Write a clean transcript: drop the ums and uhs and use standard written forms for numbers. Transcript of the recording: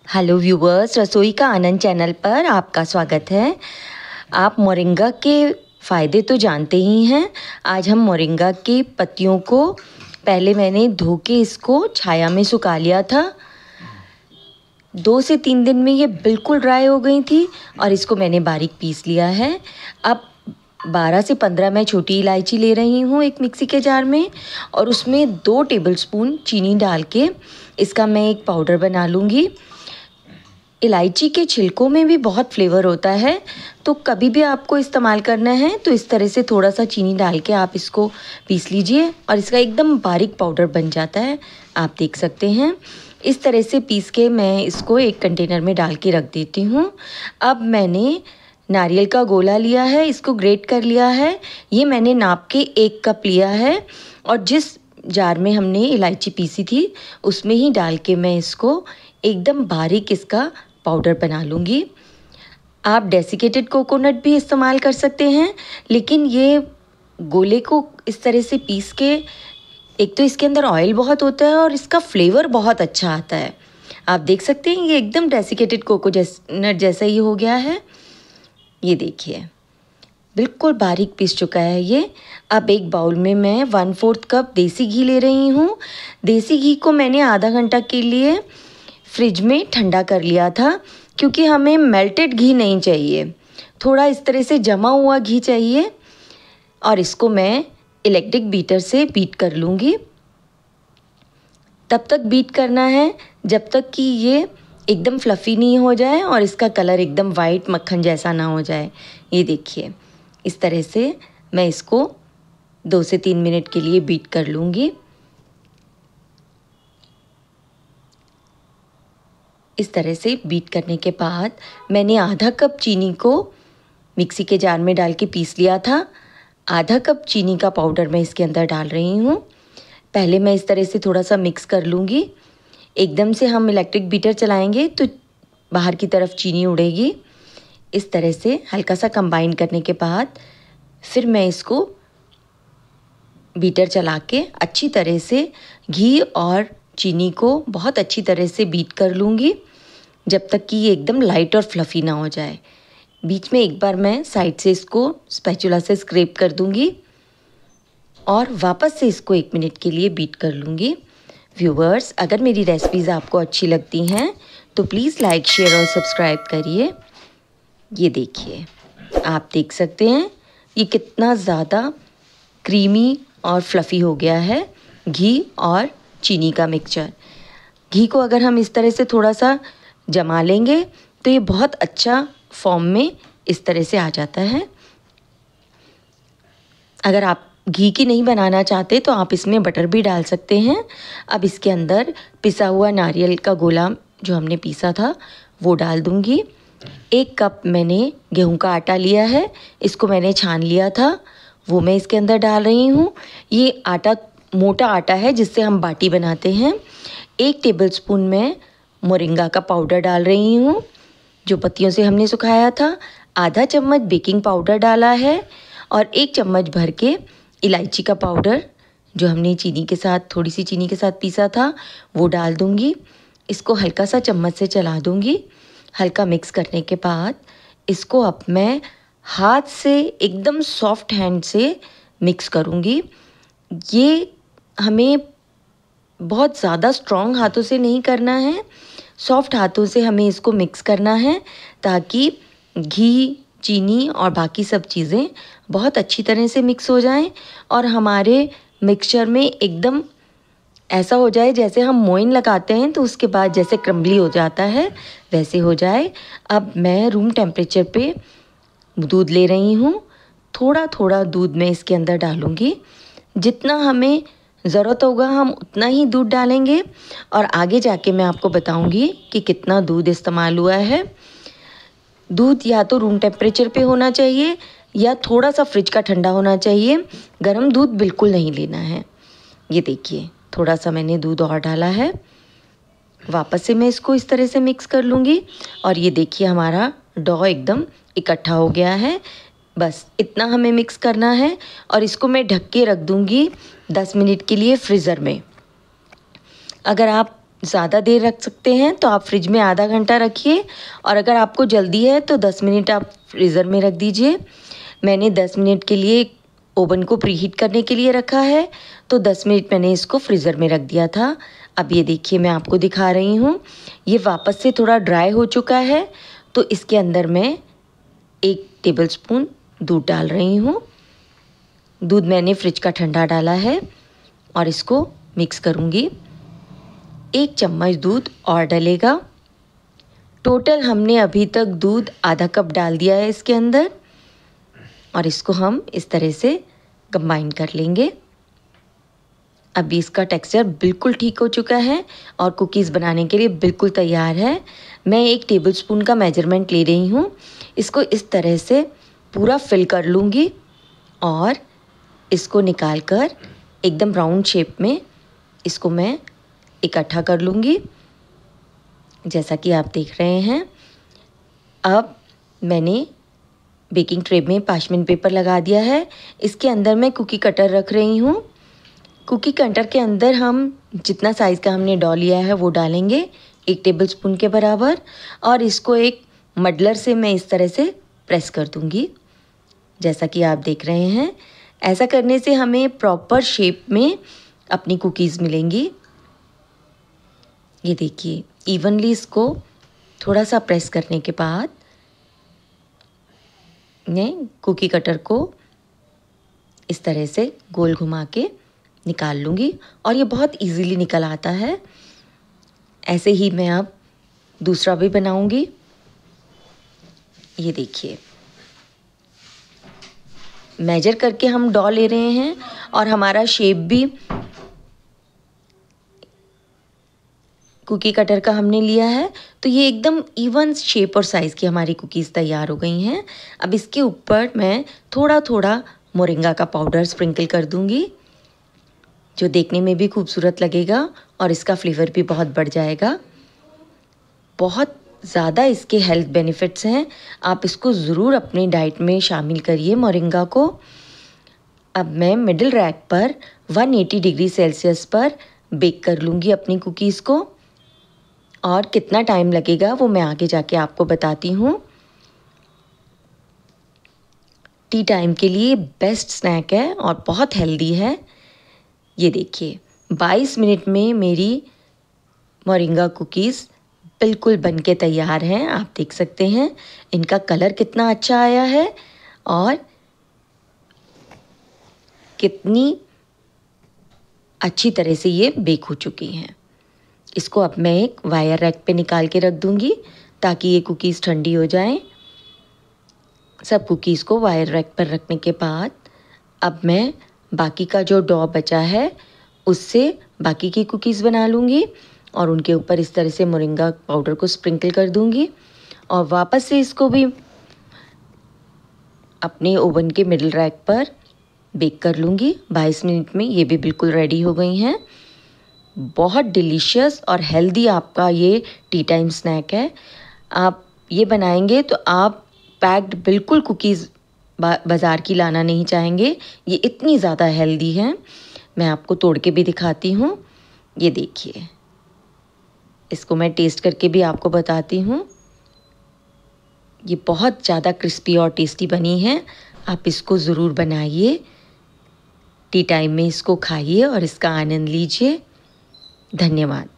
Hello viewers, रसोई का आनंद channel पर आपका स्वागत है। आप मोरिंगा के फ़ायदे तो जानते ही हैं। आज हम मोरिंगा की पत्तियों को पहले मैंने धो के इसको छाया में सुखा लिया था। 2 से 3 दिन में ये बिल्कुल ड्राई हो गई थी और इसको मैंने बारीक पीस लिया है। अब 12 से 15 मैं छोटी इलायची ले रही हूँ एक मिक्सी के जार में, और उसमें 2 टेबलस्पून चीनी डाल के इसका मैं एक पाउडर बना लूँगी। इलायची के छिलकों में भी बहुत फ्लेवर होता है, तो कभी भी आपको इस्तेमाल करना है तो इस तरह से थोड़ा सा चीनी डाल के आप इसको पीस लीजिए और इसका एकदम बारीक पाउडर बन जाता है। आप देख सकते हैं इस तरह से पीस के मैं इसको एक कंटेनर में डाल के रख देती हूँ। अब मैंने नारियल का गोला लिया है, इसको ग्रेट कर लिया है। ये मैंने नाप के 1 कप लिया है और जिस जार में हमने इलायची पीसी थी उसमें ही डाल के मैं इसको एकदम बारीक इसका पाउडर बना लूँगी। आप डेसिकेटेड कोकोनट भी इस्तेमाल कर सकते हैं, लेकिन ये गोले को इस तरह से पीस के, एक तो इसके अंदर ऑयल बहुत होता है और इसका फ्लेवर बहुत अच्छा आता है। आप देख सकते हैं ये एकदम डेसिकेटेड कोकोनट जैसा ही हो गया है। ये देखिए बिल्कुल बारीक पीस चुका है ये। अब एक बाउल में मैं 1/4 कप देसी घी ले रही हूँ। देसी घी को मैंने आधा घंटा के लिए फ्रिज में ठंडा कर लिया था, क्योंकि हमें मेल्टेड घी नहीं चाहिए, थोड़ा इस तरह से जमा हुआ घी चाहिए। और इसको मैं इलेक्ट्रिक बीटर से बीट कर लूँगी। तब तक बीट करना है जब तक कि ये एकदम फ्लफ़ी नहीं हो जाए और इसका कलर एकदम वाइट मक्खन जैसा ना हो जाए। ये देखिए इस तरह से मैं इसको 2 से 3 मिनट के लिए बीट कर लूँगी। इस तरह से बीट करने के बाद मैंने आधा कप चीनी को मिक्सी के जार में डाल के पीस लिया था। आधा कप चीनी का पाउडर मैं इसके अंदर डाल रही हूँ। पहले मैं इस तरह से थोड़ा सा मिक्स कर लूँगी। एकदम से हम इलेक्ट्रिक बीटर चलाएंगे तो बाहर की तरफ चीनी उड़ेगी। इस तरह से हल्का सा कंबाइन करने के बाद फिर मैं इसको बीटर चला के अच्छी तरह से घी और चीनी को बहुत अच्छी तरह से बीट कर लूँगी, जब तक कि ये एकदम लाइट और फ्लफ़ी ना हो जाए। बीच में एक बार मैं साइड से इसको स्पैचुला से स्क्रैप कर दूँगी और वापस से इसको 1 मिनट के लिए बीट कर लूँगी। व्यूवर्स, अगर मेरी रेसिपीज़ आपको अच्छी लगती हैं तो प्लीज़ लाइक, शेयर और सब्सक्राइब करिए। ये देखिए आप देख सकते हैं ये कितना ज़्यादा क्रीमी और फ्लफ़ी हो गया है घी और चीनी का मिक्सचर। घी को अगर हम इस तरह से थोड़ा सा जमा लेंगे तो ये बहुत अच्छा फॉर्म में इस तरह से आ जाता है। अगर आप घी की नहीं बनाना चाहते तो आप इसमें बटर भी डाल सकते हैं। अब इसके अंदर पिसा हुआ नारियल का गोला जो हमने पीसा था वो डाल दूंगी। 1 कप मैंने गेहूं का आटा लिया है, इसको मैंने छान लिया था, वो मैं इसके अंदर डाल रही हूँ। ये आटा मोटा आटा है जिससे हम बाटी बनाते हैं। 1 टेबलस्पून मैं मोरिंगा का पाउडर डाल रही हूँ जो पत्तियों से हमने सुखाया था। आधा चम्मच बेकिंग पाउडर डाला है और 1 चम्मच भर के इलायची का पाउडर जो हमने चीनी के साथ, थोड़ी सी चीनी के साथ पीसा था, वो डाल दूँगी। इसको हल्का सा चम्मच से चला दूँगी। हल्का मिक्स करने के बाद इसको अब मैं हाथ से एकदम सॉफ्ट हैंड से मिक्स करूँगी। ये हमें बहुत ज़्यादा स्ट्रॉन्ग हाथों से नहीं करना है, सॉफ्ट हाथों से हमें इसको मिक्स करना है ताकि घी, चीनी और बाकी सब चीज़ें बहुत अच्छी तरह से मिक्स हो जाएं और हमारे मिक्सचर में एकदम ऐसा हो जाए जैसे हम मोइन लगाते हैं तो उसके बाद जैसे क्रम्बली हो जाता है वैसे हो जाए। अब मैं रूम टेम्परेचर पे दूध ले रही हूँ। थोड़ा थोड़ा दूध मैं इसके अंदर डालूँगी। जितना हमें ज़रूरत होगा हम उतना ही दूध डालेंगे और आगे जाके मैं आपको बताऊंगी कि कितना दूध इस्तेमाल हुआ है। दूध या तो रूम टेम्परेचर पे होना चाहिए या थोड़ा सा फ्रिज का ठंडा होना चाहिए, गर्म दूध बिल्कुल नहीं लेना है। ये देखिए थोड़ा सा मैंने दूध और डाला है। वापस से मैं इसको इस तरह से मिक्स कर लूँगी और ये देखिए हमारा डो एकदम इकट्ठा हो गया है। बस इतना हमें मिक्स करना है और इसको मैं ढक के रख दूँगी 10 मिनट के लिए फ्रीज़र में। अगर आप ज़्यादा देर रख सकते हैं तो आप फ्रिज में आधा घंटा रखिए, और अगर आपको जल्दी है तो 10 मिनट आप फ्रीज़र में रख दीजिए। मैंने 10 मिनट के लिए ओवन को प्रीहीट करने के लिए रखा है, तो 10 मिनट मैंने इसको फ्रीज़र में रख दिया था। अब ये देखिए मैं आपको दिखा रही हूँ, ये वापस से थोड़ा ड्राई हो चुका है। तो इसके अंदर मैं 1 टेबलस्पून दूध डाल रही हूँ। दूध मैंने फ्रिज का ठंडा डाला है और इसको मिक्स करूँगी। 1 चम्मच दूध और डलेगा। टोटल हमने अभी तक दूध आधा कप डाल दिया है इसके अंदर, और इसको हम इस तरह से कंबाइन कर लेंगे। अभी इसका टेक्सचर बिल्कुल ठीक हो चुका है और कुकीज़ बनाने के लिए बिल्कुल तैयार है। मैं 1 टेबलस्पून का मेजरमेंट ले रही हूँ। इसको इस तरह से पूरा फिल कर लूँगी और इसको निकाल कर एकदम राउंड शेप में इसको मैं इकट्ठा कर लूँगी, जैसा कि आप देख रहे हैं। अब मैंने बेकिंग ट्रे में पार्चमेंट पेपर लगा दिया है। इसके अंदर मैं कुकी कटर रख रही हूँ। कुकी कटर के अंदर हम जितना साइज़ का हमने डॉ लिया है वो डालेंगे, 1 टेबलस्पून के बराबर, और इसको एक मडलर से मैं इस तरह से प्रेस कर दूँगी, जैसा कि आप देख रहे हैं। ऐसा करने से हमें प्रॉपर शेप में अपनी कुकीज़ मिलेंगी। ये देखिए, इवनली इसको थोड़ा सा प्रेस करने के बाद मैं कुकी कटर को इस तरह से गोल घुमा के निकाल लूँगी, और ये बहुत इजीली निकल आता है। ऐसे ही मैं अब दूसरा भी बनाऊँगी। ये देखिए, मेजर करके हम डॉ ले रहे हैं और हमारा शेप भी कुकी कटर का हमने लिया है, तो ये एकदम इवन शेप और साइज़ की हमारी कुकीज़ तैयार हो गई हैं। अब इसके ऊपर मैं थोड़ा थोड़ा मोरिंगा का पाउडर स्प्रिंकल कर दूंगी, जो देखने में भी खूबसूरत लगेगा और इसका फ्लेवर भी बहुत बढ़ जाएगा। बहुत ज़्यादा इसके हेल्थ बेनिफिट्स हैं, आप इसको ज़रूर अपनी डाइट में शामिल करिए मोरिंगा को। अब मैं मिडिल रैक पर 180 डिग्री सेल्सियस पर बेक कर लूँगी अपनी कुकीज़ को, और कितना टाइम लगेगा वो मैं आगे जाके आपको बताती हूँ। टी टाइम के लिए बेस्ट स्नैक है और बहुत हेल्दी है। ये देखिए, 22 मिनट में मेरी मोरिंगा कुकीज़ बिल्कुल बनके तैयार हैं। आप देख सकते हैं इनका कलर कितना अच्छा आया है और कितनी अच्छी तरह से ये बेक हो चुकी हैं। इसको अब मैं एक वायर रैक पे निकाल के रख दूंगी ताकि ये कुकीज़ ठंडी हो जाएं। सब कुकीज़ को वायर रैक पर रखने के बाद अब मैं बाकी का जो डॉ बचा है उससे बाकी की कुकीज़ बना लूँगी और उनके ऊपर इस तरह से मोरिंगा पाउडर को स्प्रिंकल कर दूँगी और वापस से इसको भी अपने ओवन के मिडिल रैक पर बेक कर लूँगी। 22 मिनट में ये भी बिल्कुल रेडी हो गई हैं। बहुत डिलीशियस और हेल्दी आपका ये टी टाइम स्नैक है। आप ये बनाएंगे तो आप पैक्ड बिल्कुल कुकीज़ बाज़ार की लाना नहीं चाहेंगे, ये इतनी ज़्यादा हेल्दी हैं। मैं आपको तोड़ के भी दिखाती हूँ। ये देखिए, इसको मैं टेस्ट करके भी आपको बताती हूँ। ये बहुत ज़्यादा क्रिस्पी और टेस्टी बनी है। आप इसको ज़रूर बनाइए, टी टाइम में इसको खाइए और इसका आनंद लीजिए। धन्यवाद।